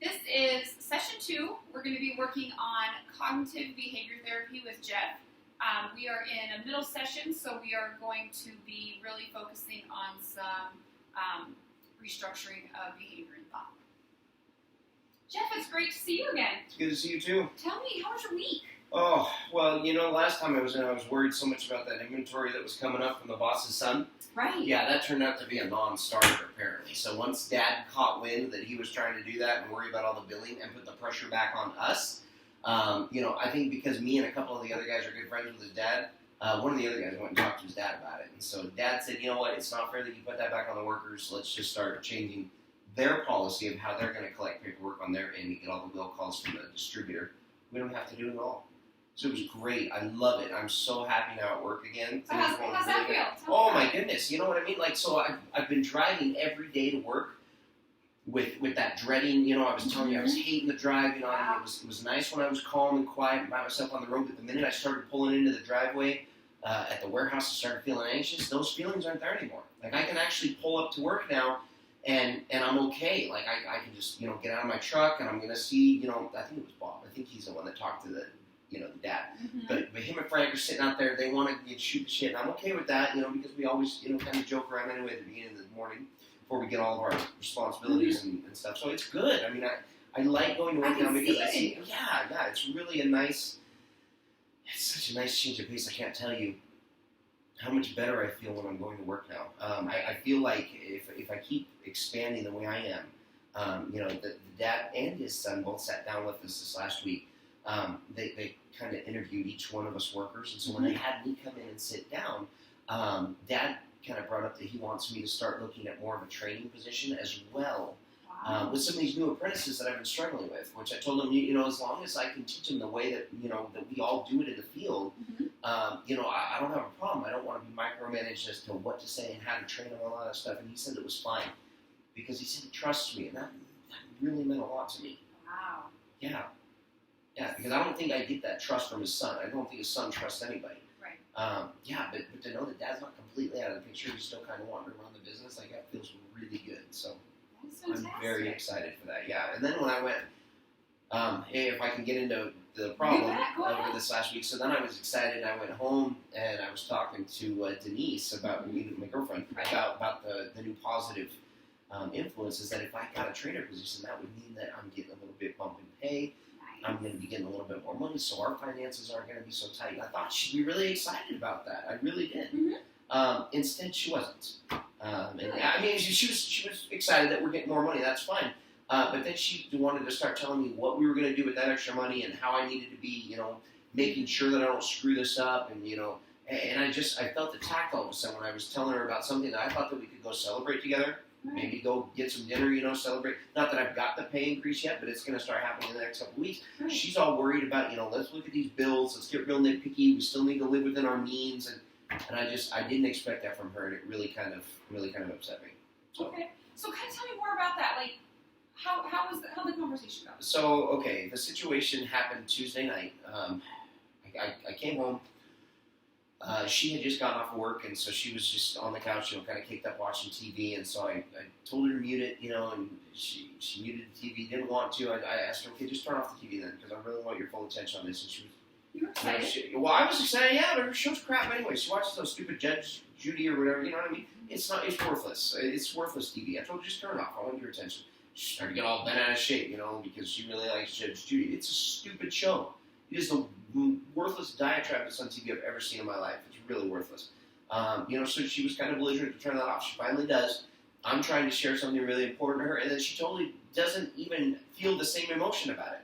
This is session 2. We're going to be working on cognitive behavior therapy with Jeff. We are in a middle session, so we are going to be really focusing on some restructuring of behavior and thought. Jeff, it's great to see you again. It's good to see you too. Tell me, how was your week? Oh, well, last time I was in, I was worried so much about that inventory that was coming up from the boss's son. Right. Yeah, that turned out to be a non-starter, apparently. So once Dad caught wind that he was trying to do that and worry about all the billing and put the pressure back on us, I think because me and a couple of the other guys are good friends with his dad, one of the other guys went and talked to his dad about it. And so Dad said, you know what, it's not fair that you put that back on the workers. Let's just start changing their policy of how they're going to collect paperwork on their end and get all the bill calls from the distributor. We don't have to do it all. So it was great. I love it. I'm so happy now at work again. So how's that feel? Oh my goodness. You know what I mean? So I've been driving every day to work with that dreading. I was telling you I was hating the drive. Wow. It was nice when I was calm and quiet and by myself on the road. But the minute I started pulling into the driveway at the warehouse, I started feeling anxious. Those feelings aren't there anymore. Like I can actually pull up to work now. And I'm okay. Like I can just get out of my truck and I'm gonna see I think it was Bob. I think he's the one that talked to the the dad. Mm-hmm. But him and Frank are sitting out there. They want to shoot the shit, and I'm okay with that. Because we always kind of joke around anyway at the beginning of the morning before we get all of our responsibilities and stuff. So it's good. I mean I like going to work now because I see it's really a nice. It's such a nice change of pace. I can't tell you how much better I feel when I'm going to work now. I feel like if I keep expanding the way I am, the dad and his son both sat down with us this last week. They kind of interviewed each one of us workers, and so when they had me come in and sit down, Dad kind of brought up that he wants me to start looking at more of a training position as well. Wow. With some of these new apprentices that I've been struggling with, which I told them, as long as I can teach them the way that, that we all do it in the field, I don't have a problem. I don't want to be micromanaged as to what to say and how to train them and all that stuff. And he said it was fine because he said he trusts me, and that really meant a lot to me. Wow. Yeah. Yeah, because I don't think I get that trust from his son. I don't think his son trusts anybody. Right. But to know that Dad's not completely out of the picture, he's still kind of wanting to run the business, like that feels really good. So I'm very excited for that. Yeah, and then when I went, if I can get into the problem over this last week, so then I was excited. I went home and I was talking to Denise about my girlfriend about the new positive influences. That if I got a trainer position, that would mean that I'm getting a little bit bump in pay. I'm going to be getting a little bit more money, so our finances aren't going to be so tight. I thought she'd be really excited about that. I really did. Instead, she wasn't. She was excited that we're getting more money. That's fine. But then she wanted to start telling me what we were going to do with that extra money and how I needed to be, making sure that I don't screw this up. And I felt attacked all of a sudden when I was telling her about something that I thought that we could go celebrate together. Maybe go get some dinner, celebrate. Not that I've got the pay increase yet, but it's going to start happening in the next couple of weeks. Right. She's all worried about, let's look at these bills. Let's get real nitpicky. We still need to live within our means. And I didn't expect that from her, and it really kind of upset me. So. Okay. So kind of tell me more about that. Like, how the conversation go? So, okay, the situation happened Tuesday night. I came home. She had just gotten off of work, and so she was just on the couch, kind of caked up watching TV. And so I told her to mute it, and she muted the TV. Didn't want to. I asked her, okay, just turn off the TV then, because I really want your full attention on this. And she was. You were excited? I was excited. Yeah, but her show's crap anyway. She watches those stupid Judge Judy or whatever. You know what I mean? It's worthless. It's worthless TV. I told her just turn it off. I want your attention. She started to get all bent out of shape, because she really likes Judge Judy. It's a stupid show. It is the worthless diatribe that's on TV I've ever seen in my life. It's really worthless. So she was kind of belligerent to turn that off. She finally does. I'm trying to share something really important to her, and then she totally doesn't even feel the same emotion about it.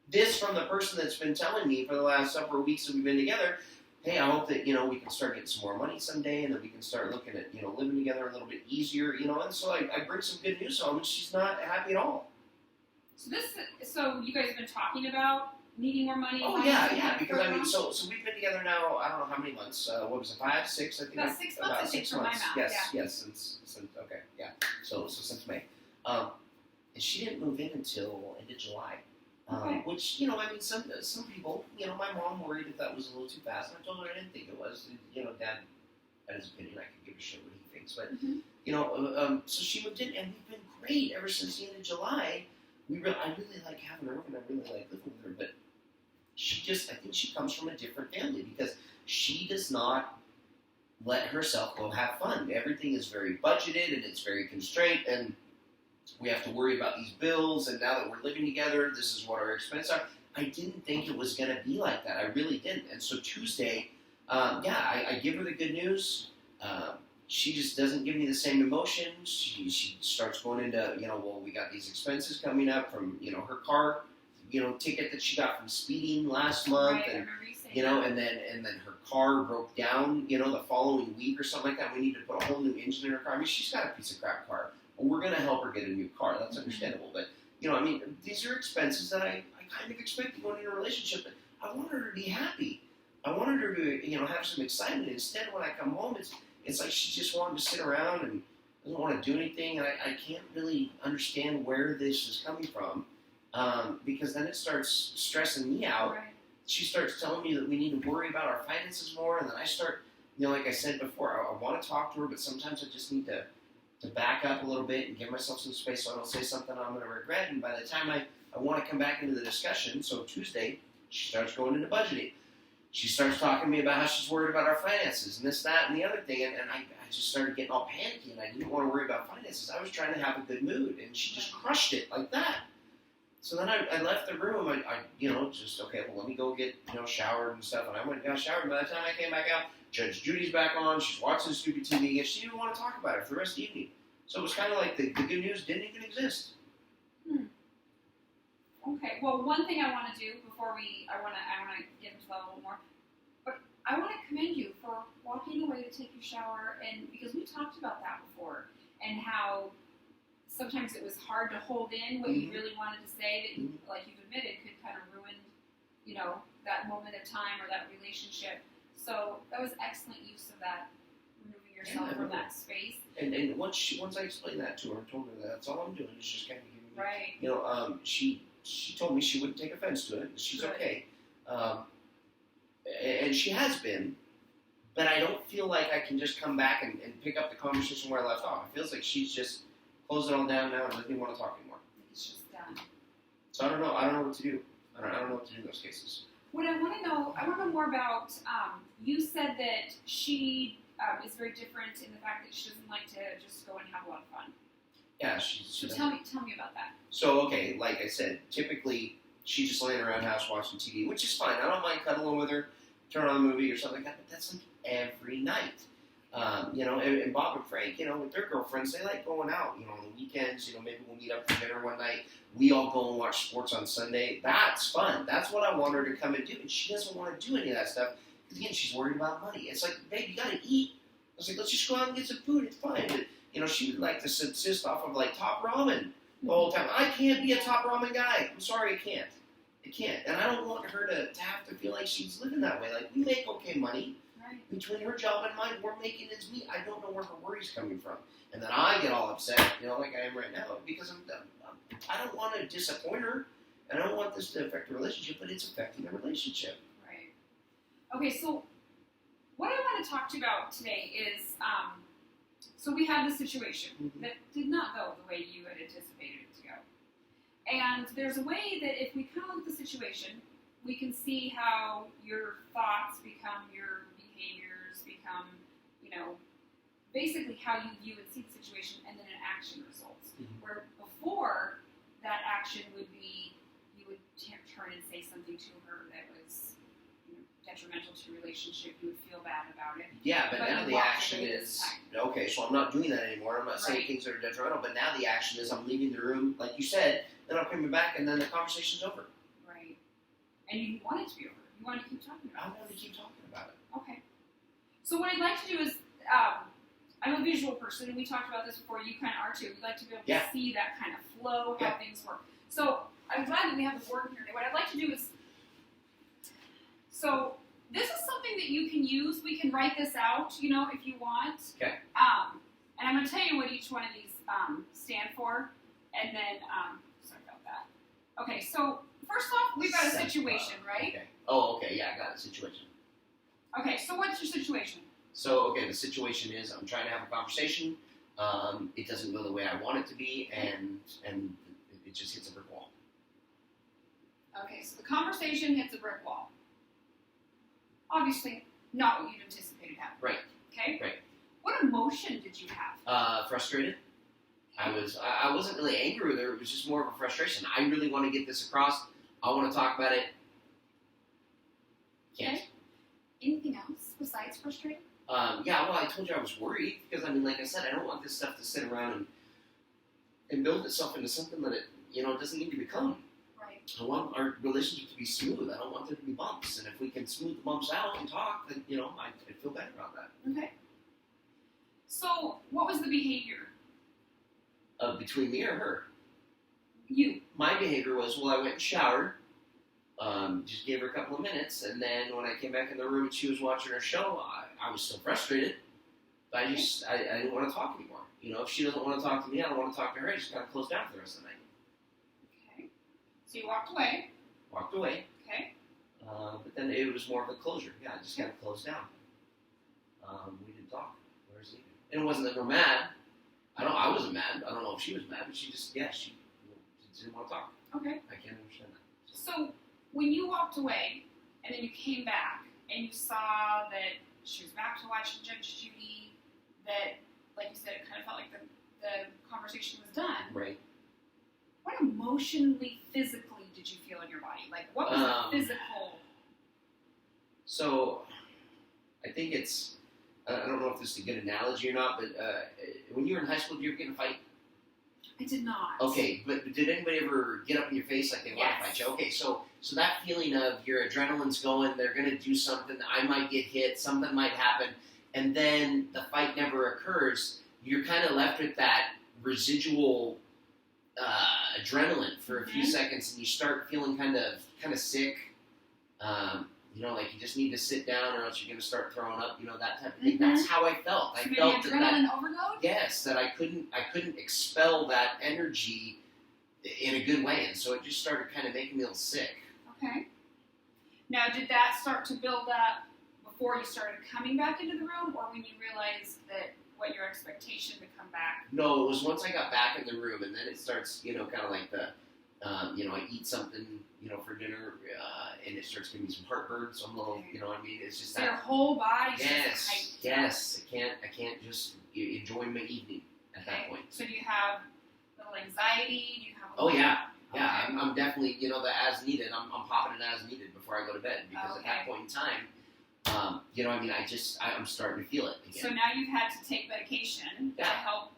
This from the person that's been telling me for the last several weeks that we've been together, hey, I hope that, we can start getting some more money someday, and that we can start looking at, living together a little bit easier, and so I bring some good news home, and she's not happy at all. So you guys have been talking about needing more money? Oh, yeah, because so we've been together now, I don't know how many months, what was it, 5, 6, I think? About 6 months, I think, from my math. Yes, since okay, yeah, so since May. And she didn't move in until end of July. Which, some people, my mom worried if that was a little too fast, and I told her I didn't think it was. Dad had his opinion, I could give a shit what he thinks, but, so she moved in, and we've been great ever since the end of July. I really like having her over, and I really like living with her. But I think she comes from a different family because she does not let herself go have fun. Everything is very budgeted and it's very constrained, and we have to worry about these bills. And now that we're living together, this is what our expenses are. I didn't think it was going to be like that. I really didn't. And so Tuesday, I give her the good news. She just doesn't give me the same emotion. She starts going into, well, we got these expenses coming up from, her car, ticket that she got from speeding last month. Right, and, I remember you saying that. and then her car broke down, the following week or something like that. We need to put a whole new engine in her car. I mean, she's got a piece of crap car. Well, we're going to help her get a new car. That's understandable. But, these are expenses that I kind of expected going into a relationship. But I want her to be happy. I wanted her to, have some excitement. Instead, when I come home, it's like she just wanted to sit around and doesn't want to do anything. And I can't really understand where this is coming from because then it starts stressing me out. Right. She starts telling me that we need to worry about our finances more. And then I start, like I said before, I want to talk to her, but sometimes I just need to back up a little bit and give myself some space so I don't say something I'm going to regret. And by the time I want to come back into the discussion, so Tuesday, she starts going into budgeting. She starts talking to me about how she's worried about our finances and this, that, and the other thing. And I just started getting all panicky, and I didn't want to worry about finances. I was trying to have a good mood, and she just crushed it like that. So then I left the room. I okay, well, let me go get, showered and stuff. And I went and got showered. And by the time I came back out, Judge Judy's back on. She's watching stupid TV, and she didn't want to talk about it for the rest of the evening. So it was kind of like the good news didn't even exist. Okay. Well, one thing I want to do before I want to get into that a little more, but I want to commend you for walking away to take your shower, and because we talked about that before, and how sometimes it was hard to hold in what you really wanted to say that, like you've admitted, could kind of ruin, that moment of time or that relationship. So that was excellent use of that, removing yourself from that space. And once I explained that to her, I told her that that's all I'm doing is just kind of giving me, right. She told me she wouldn't take offense to it. She's Good. Okay. And she has been, but I don't feel like I can just come back and pick up the conversation where I left off. It feels like she's just closed it all down now and doesn't even want to talk anymore. It's just done. So I don't know what to do. I don't know what to do in those cases. What I want to know more about, you said that she is very different in the fact that she doesn't like to just go and have a lot of fun. Yeah, So tell me about that. So, okay, like I said, typically she's just laying around the house watching TV, which is fine. I don't mind cuddling with her, turn on a movie or something like that, but that's like every night. And Bob and Frank, with their girlfriends, they like going out, on the weekends, maybe we'll meet up for dinner one night. We all go and watch sports on Sunday. That's fun. That's what I want her to come and do. And she doesn't want to do any of that stuff because, again, she's worried about money. It's like, babe, you got to eat. I was like, let's just go out and get some food. It's fine. But, she would like to subsist off of, like, Top Ramen the whole time. I can't be a Top Ramen guy. I'm sorry, I can't. I can't. And I don't want her to have to feel like she's living that way. Like, we make okay money. Right. Between her job and mine, we're making ends meet. I don't know where her worry's coming from. And then I get all upset, like I am right now, because I don't want to disappoint her, and I don't want this to affect the relationship, but it's affecting the relationship. Right. Okay, so what I want to talk to you about today is, so we have this situation that did not go the way you had anticipated it to go. And there's a way that if we kind of look at the situation, we can see how your thoughts become your behaviors, become, basically how you view and see the situation, and then an action results. Where before, that action would be, you would turn and say something to her that was detrimental to your relationship. You would feel bad about it. Yeah, but now the action is, okay, so I'm not doing that anymore. I'm not saying things that are detrimental, but now the action is I'm leaving the room, like you said, then I'm coming back, and then the conversation's over. Right. And you want it to be over. You want to keep talking about it. I want to keep talking about it. Okay. So what I'd like to do is, I'm a visual person, and we talked about this before, you kind of are too. We'd like to be able to see that kind of flow, how things work. So I'm glad that we have the board here today. What I'd like to do is, so this is something that you can use. We can write this out, if you want. Okay. And I'm going to tell you what each one of these stand for, and then, sorry about that. Okay, so first off, we've got a situation, right? Okay. Oh, okay, yeah, I got a situation. Okay, so what's your situation? So, okay, the situation is I'm trying to have a conversation. It doesn't go the way I want it to be, and it just hits a brick wall. Okay, so the conversation hits a brick wall. Obviously, not what you'd anticipated happening. Right. Okay? Right. What emotion did you have? Frustrated. I wasn't really angry with her. It was just more of a frustration. I really want to get this across. I want to talk about it. Can't. Okay. Anything else besides frustrated? Yeah, well, I told you I was worried because, I mean, like I said, I don't want this stuff to sit around and build itself into something that it, doesn't need to become. Right. I want our relationship to be smooth. I don't want there to be bumps. And if we can smooth the bumps out and talk, then, I'd feel better about that. Okay. So, what was the behavior? Between me or her? You. My behavior was, well, I went and showered, just gave her a couple of minutes, and then when I came back in the room and she was watching her show, I was still frustrated, but I didn't want to talk anymore. If she doesn't want to talk to me, I don't want to talk to her. I just kind of closed down for the rest of the night. Okay. So you walked away. Walked away. Okay. But then it was more of a closure. Yeah, I just kind of closed down. We didn't talk. Where's he? And it wasn't that we're mad. I wasn't mad. I don't know if she was mad, but she didn't want to talk. Okay. I can't understand that. So when you walked away and then you came back and you saw that she was back to watching Judge Judy, that, like you said, it kind of felt like the conversation was done. Right. What emotionally, physically did you feel in your body? Like, what was the physical? So I think it's, I don't know if this is a good analogy or not, but when you were in high school, did you ever get in a fight? I did not. Okay, but did anybody ever get up in your face like they want to fight you? Okay, so that feeling of your adrenaline's going, they're going to do something, I might get hit, something might happen, and then the fight never occurs, you're kind of left with that residual adrenaline for a few seconds, and you start feeling kind of sick. Like you just need to sit down or else you're going to start throwing up, that type of thing. That's how I felt. So I felt adrenaline overload? Yes, that I couldn't expel that energy in a good way, and so it just started kind of making me a little sick. Okay. Now, did that start to build up before you started coming back into the room, or when you realized that what your expectation to come back? No, it was once I got back in the room, and then it starts, kind of like the, I eat something, for dinner, and it starts giving me some heartburn. So I'm a little, it's just so that. Your whole body. Yes. I can't just enjoy my evening at that point. So do you have a little anxiety? Do you have? Oh yeah. Yeah, I'm definitely, the as needed. I'm popping it as needed before I go to bed because at that point in time, I'm starting to feel it again. So now you've had to take medication to help.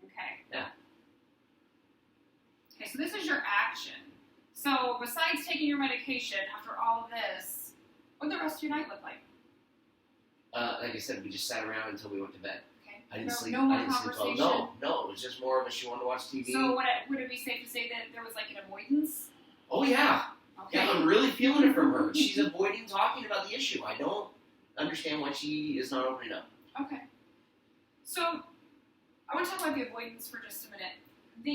Okay. Yeah. Okay, so this is your action. So besides taking your medication, after all of this, what did the rest of your night look like? Like I said, we just sat around until we went to bed. Okay. I didn't sleep. No more I didn't conversation? Sleep well. No, it was just more of a she wanted to watch TV. So would it be safe to say that there was like an avoidance? Oh yeah. Okay. Yeah, I'm really feeling it from her. She's avoiding talking about the issue. I don't understand why she is not opening up. Okay. So I want to talk about the avoidance for just a minute. Do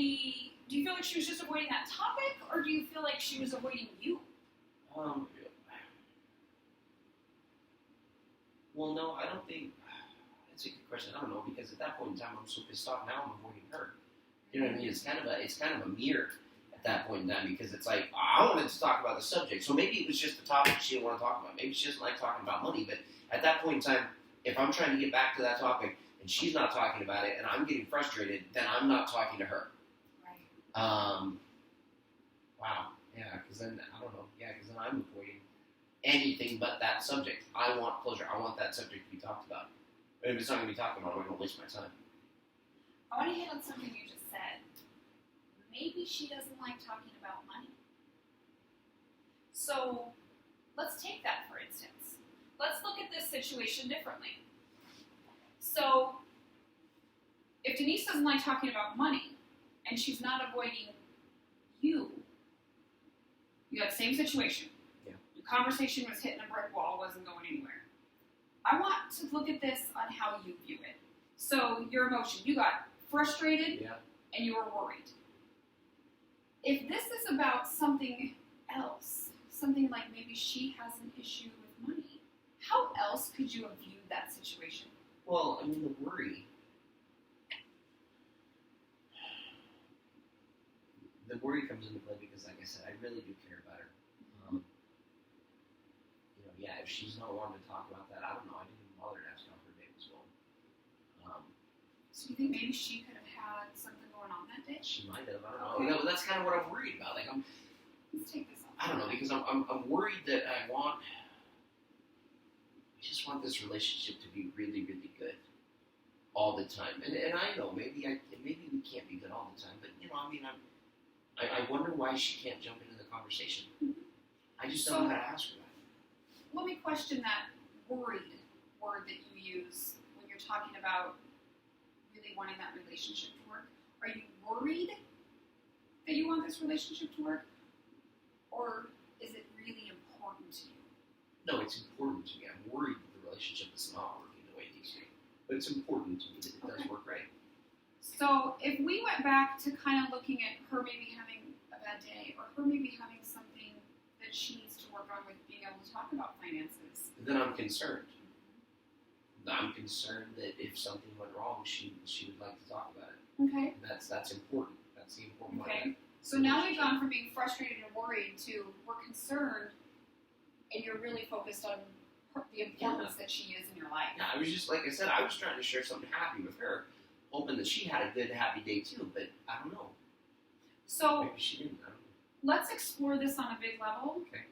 you feel like she was just avoiding that topic, or do you feel like she was avoiding you? Well, no, I don't think. That's a good question. I don't know, because at that point in time, I'm so pissed off. Now I'm avoiding her. You know what I mean? It's kind of a mirror at that point in time, because it's like I wanted to talk about the subject, so maybe it was just the topic she didn't want to talk about. Maybe she doesn't like talking about money, but at that point in time, if I'm trying to get back to that topic and she's not talking about it, and I'm getting frustrated, then I'm not talking to her. Wow. Yeah, because then, I don't know. Yeah, because then I'm avoiding anything but that subject. I want closure. I want that subject to be talked about. If it's not going to be talked about, I'm going to waste my time. I want to hit on something you just said. Maybe she doesn't like talking about money. So, let's take that for instance. Let's look at this situation differently. So, if Denise doesn't like talking about money, and she's not avoiding you have the same situation. Yeah. The conversation was hitting a brick wall, wasn't going anywhere. I want to look at this on how you view it. So your emotion, you got frustrated and you were worried. If this is about something else, something like maybe she has an issue with money, how else could you have viewed that situation? Well, I mean, the worry worry comes into play because, like I said, I really do care about her. If she's not wanting to talk about that, I don't know. I didn't even bother to ask how her day was going. So you think maybe she could have had something going on that day? She might have. I don't know. Yeah, but that's kind of what I'm worried about. Like Let's take this off. I don't know, because I'm worried that I just want this relationship to be really, really good all the time. And I know maybe we can't be good all the time, but I wonder why she can't jump into the conversation. I just don't know how to ask her that. Let me question that worried word that you use when you're talking about really wanting that relationship to work. Are you worried that you want this relationship to work? Or is it really important to you? No, it's important to me. I'm worried that the relationship is not working the way it needs to. But it's important to me that it does work right. So if we went back to kind of looking at her maybe having a bad day, or her maybe having something that she needs to work on with being able to talk about finances. Then I'm concerned. I'm concerned that if something went wrong, she would like to talk about it. Okay. That's important. That's the important part. Okay. So now we've gone from being frustrated and worried to we're concerned, and you're really focused on the importance that she is in your life. Yeah, I was just, like I said, I was trying to share something happy with her, hoping that she had a good, happy day too, but I don't know. So maybe she didn't. I don't know. Let's explore this on a big level. Okay.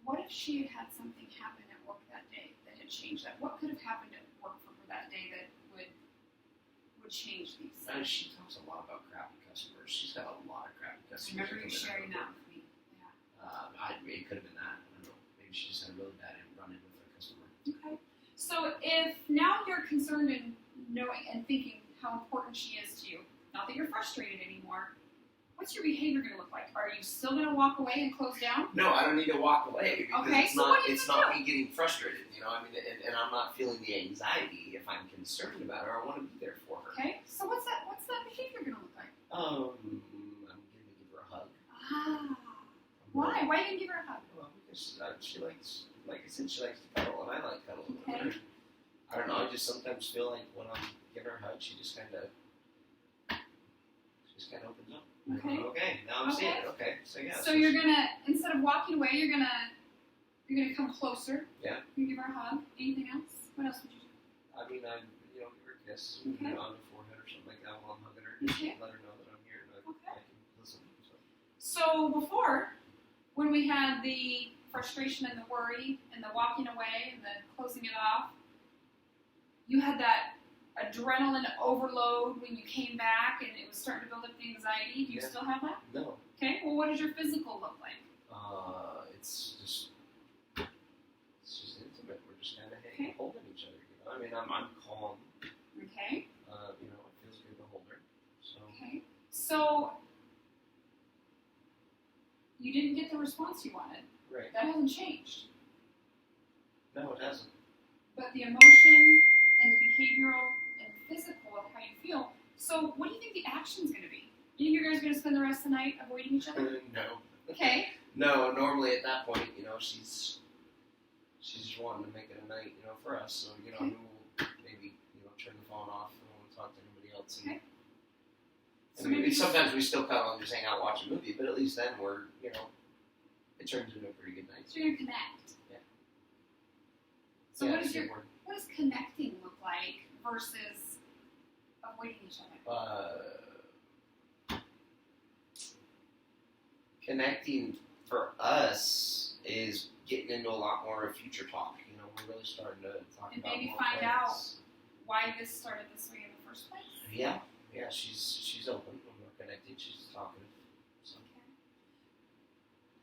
What if she had had something happen at work that day that had changed that? What could have happened at work for her that day that would change these? She talks a lot about crappy customers. She's got a lot of crappy customers. I remember you sharing that with me. Yeah. It could have been that. I don't know. Maybe she just had a really bad run-in with a customer. Okay. So if now you're concerned and knowing and thinking how important she is to you, not that you're frustrated anymore, what's your behavior going to look like? Are you still going to walk away and close down? No, I don't need to walk away because okay, it's not me getting frustrated, and I'm not feeling the anxiety if I'm concerned about her. I want to be there for her. Okay, so what's that behavior going to look like? I'm going to give her a hug. Why? Why are you going to give her a hug? Well, because she likes, like I said, she likes to cuddle, and I like cuddling with Okay. her. I don't know, I just sometimes feel like when I'm giving her a hug, she just kind of opens up. Okay. Okay, now I'm seeing it. Okay, so yeah. So you're gonna, instead of walking away, you're gonna come closer. Yeah. You give her a hug. Anything else? What else would you do? I mean, I give her a kiss on the forehead or something like that while I'm hugging her. Okay. Let her know that I'm here and I can listen. So before, when we had the frustration and the worry and the walking away and the closing it off, you had that adrenaline overload when you came back and it was starting to build up the anxiety. Do you still have that? No. Okay, well what does your physical look like? It's just intimate. We're just kind of holding each other. I mean, I'm calm. Okay. It feels good to hold her. So. Okay. So you didn't get the response you wanted. Right. That hasn't changed. No, it hasn't. But the emotion and the behavioral and physical of how you feel. So what do you think the action's going to be? Do you think you guys are going to spend the rest of the night avoiding each other? No. Okay. No, normally at that point, she's just wanting to make it a night, for us. So, I mean, we'll maybe, turn the phone off and we'll talk to anybody else. And, okay. So maybe sometimes we still cuddle and just hang out and watch a movie, but at least then we're, it turns into a pretty good night. So you're going to connect. Yeah. So what does connecting look like versus avoiding each other? Connecting for us is getting into a lot more of future talk. We're really starting to talk and about maybe more find plans. out why this started this way in the first place. Yeah, she's open when we're connecting. She's talkative. So.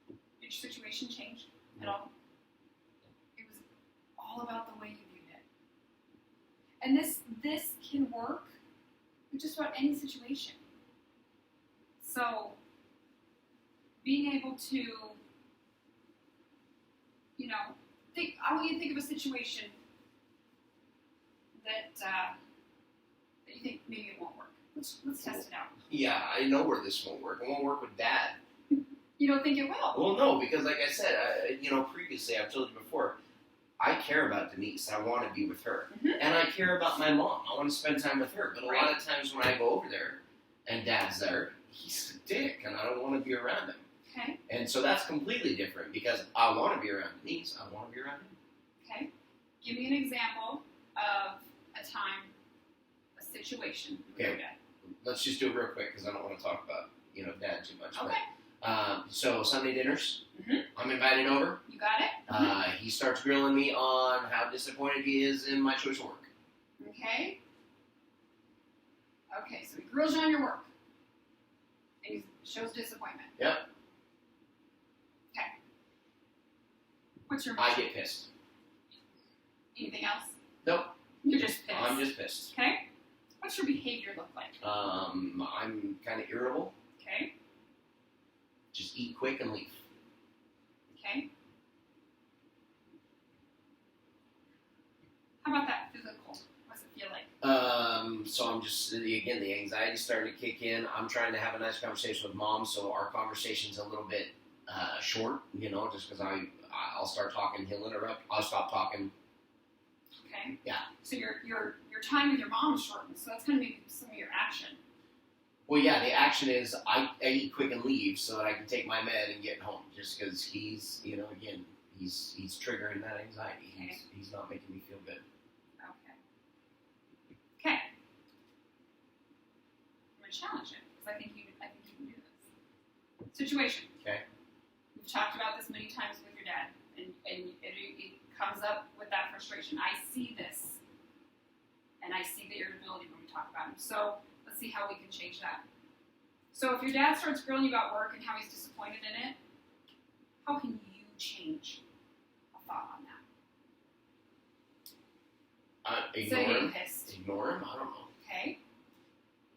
Okay. Did your situation change at all? It was all about the way you viewed it. And this can work with just about any situation. So being able to, I want you to think of a situation that you think maybe it won't work. Let's test it out. Yeah, I know where this won't work. It won't work with Dad. You don't think it will? Well, no, because like I said, previously I've told you before, I care about Denise. I want to be with her. Mm-hmm. And I care about my mom. I want to spend time with her. But a lot of times when I go over there and Dad's there, he's a dick, and I don't want to be around him. Okay. And so that's completely different because I want to be around Denise. I want to be around him. Okay. Give me an example of a time, a situation with your dad. Let's just do it real quick because I don't want to talk about Dad too much. Okay. But, so Sunday dinners, Mm-hmm. I'm invited over. You got it. Mm-hmm. He starts grilling me on how disappointed he is in my choice of work. Okay. Okay, so he grills you on your work. And he shows disappointment. Yep. Okay. What's your I motion? get pissed. Anything else? Nope. You're just pissed. I'm just pissed. Okay. What's your behavior look like? I'm kind of irritable. Okay. Just eat quick and leave. Okay. How about that physical? What's it feel like? So I'm just, again, the anxiety's starting to kick in. I'm trying to have a nice conversation with Mom, so our conversation's a little bit short, just because I'll start talking, he'll interrupt, I'll stop talking. Okay. Yeah. So your time with your mom is shortened, so that's going to be some of your action. Well, yeah, the action is I eat quick and leave so that I can take my med and get home, just because he's, again, he's triggering that anxiety. Okay. He's not making me feel good. Okay. Okay. I'm going to challenge it, because I think you can do this. Situation. Okay. We've talked about this many times with your dad, and it comes up with that frustration. I see this, and I see the irritability when we talk about him. So let's see how we can change that. So if your dad starts grilling you about work and how he's disappointed in it, how can you change a thought on that? Ignore So him. getting pissed. Ignore him? I don't know. Okay.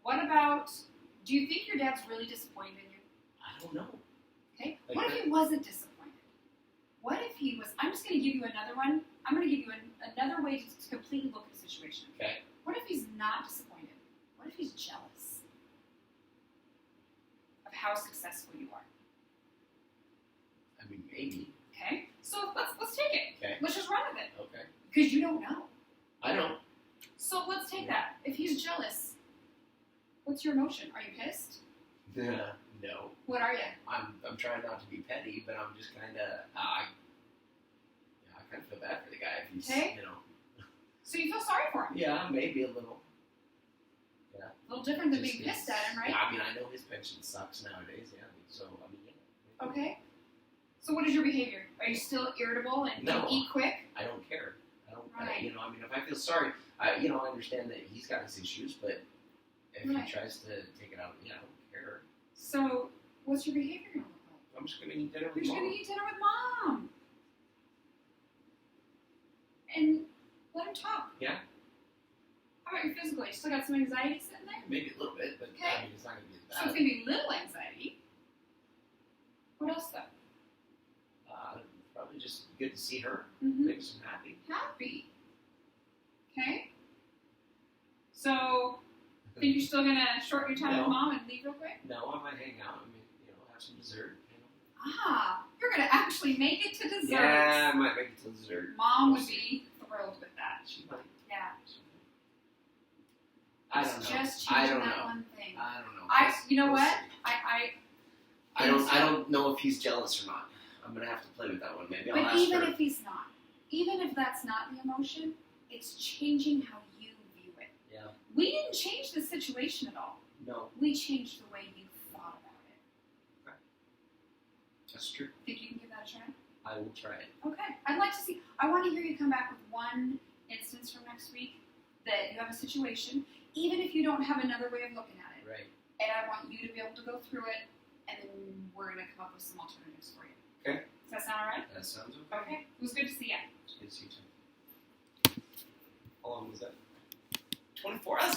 What about, do you think your dad's really disappointed in you? I don't know. Okay. Like What if he wasn't disappointed? What if he was, I'm just going to give you another one. I'm going to give you another way to completely look at the situation. Okay. What if he's not disappointed? What if he's jealous of how successful you are? I mean, maybe. Okay. So let's take it. Okay. Let's just run with it. Okay. Because you don't know. I don't. So let's take that. If he's jealous, what's your emotion? Are you pissed? No. What are you? I'm trying not to be petty, but I'm just kind of I kind of feel bad for the guy if he's Okay. So you feel sorry for him? Yeah, maybe a little. Yeah. A little different than Just being pissed at him, right? Yeah, I mean, I know his pension sucks nowadays. Yeah. So I mean, yeah. Okay. So what is your behavior? Are you still irritable and No. eat quick? I don't care. I don't. Right. I mean, if I feel sorry, I understand that he's got his issues, but if Right. he tries to take it out, I don't care. So what's your behavior going to look like? I'm just gonna eat dinner You're with just Mom. going to eat dinner with Mom. And let him talk. Yeah. How about your physical? You still got some anxiety sitting there? Maybe a little bit, but Okay. I mean, it's not gonna be as So it's bad. going to be little anxiety. What else though? Probably just good to see her. Mm-hmm. Makes him happy. Happy. Okay. So think you're still going to shorten your time No. with Mom and leave real quick? No, I might hang out. I mean, have some dessert. Ah, you're going to actually make it to dessert. Yeah, I might make it to dessert. Mom would be thrilled with that. She might. Yeah. I It's don't know. just I changing don't that know. one thing. I don't know. You know We'll what? see. I I don't know if he's jealous or not. I'm gonna have to play with that one. Maybe I'll But ask even her. if he's not, even if that's not the emotion, it's changing how you view it. Yeah. We didn't change the situation at all. No, We changed the way you thought about it. that's true. Think you can give that a try? I will try it. Okay. I'd like to see, I want to hear you come back with one instance from next week that you have a situation, even if you don't have another way of looking at it. Right. And I want you to be able to go through it, and then we're going to come up with some alternatives for you. Okay. Does that sound all right? That sounds okay. Okay. It was good to see you. It's good to see you too. How long was that? 24 hours.